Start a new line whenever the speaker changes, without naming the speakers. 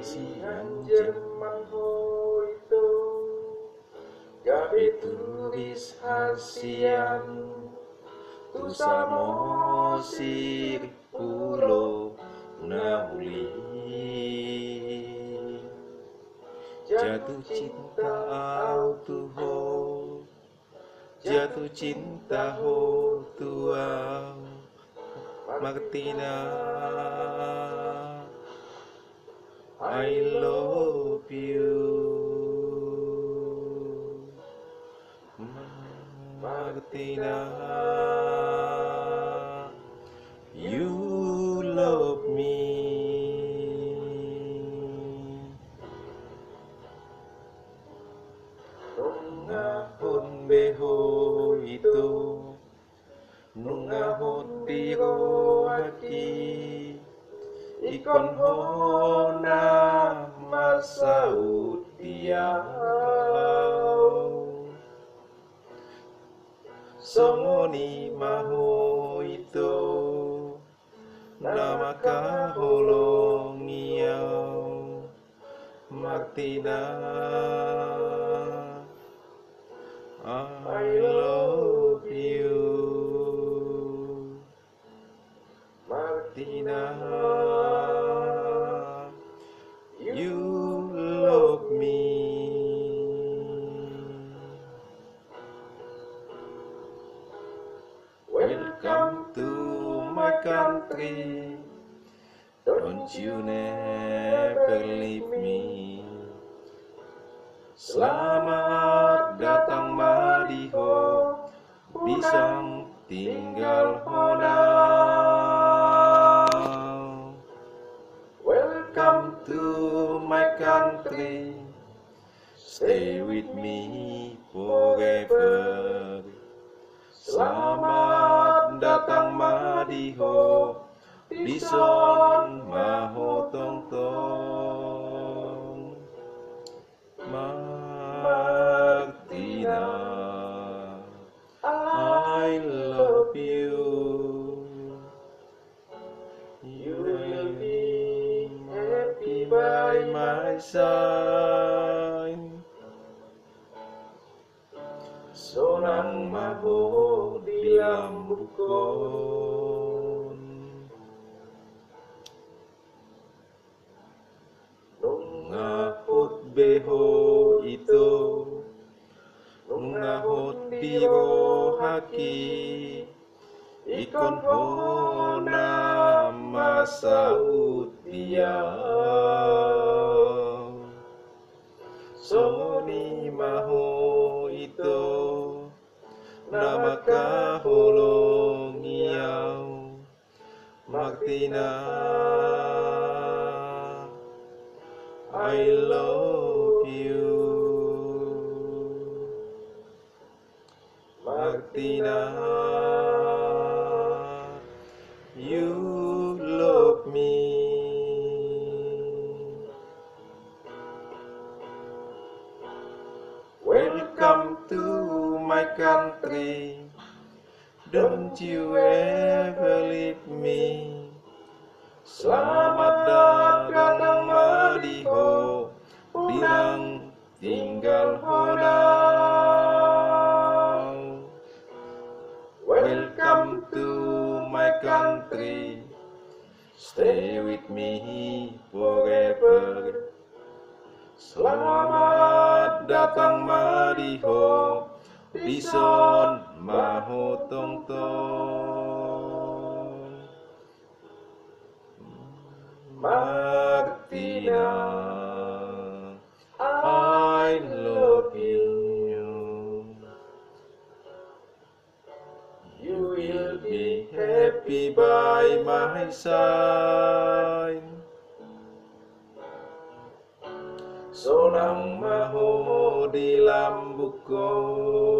Sianjen manho itu gabe turis hasian tu samo sir pulo nahuli jatuh cinta tuho jatuh cinta ho tua Martina I love you Martina you love me Nungahon beho itu Nungahon tiro haki Ikon hona masa utiau Songoni maho itu Nama kaholong iau Martina I love you Martina you love me Welcome to my country Don't you never leave me Selamat datang Madiho Bisang tinggal hona Welcome to my country Stay with me forever Selamat datang Madiho Bison maho tong tong Martina I love you You will be happy by my side Sonang maho di lambukon Nungahot beho itu Nungahot biro haki Ikon hona masa utiau Songoni maho itu Nama kaholong iau Martina I love you Martina you love me Welcome to my country Don't you ever leave me Selamat datang Madiho Bilang tinggal hona Welcome to my country Stay with me forever Selamat datang Madiho Bison maho tong tong Martina I love you You will be happy by my side Sonang maho di lambukon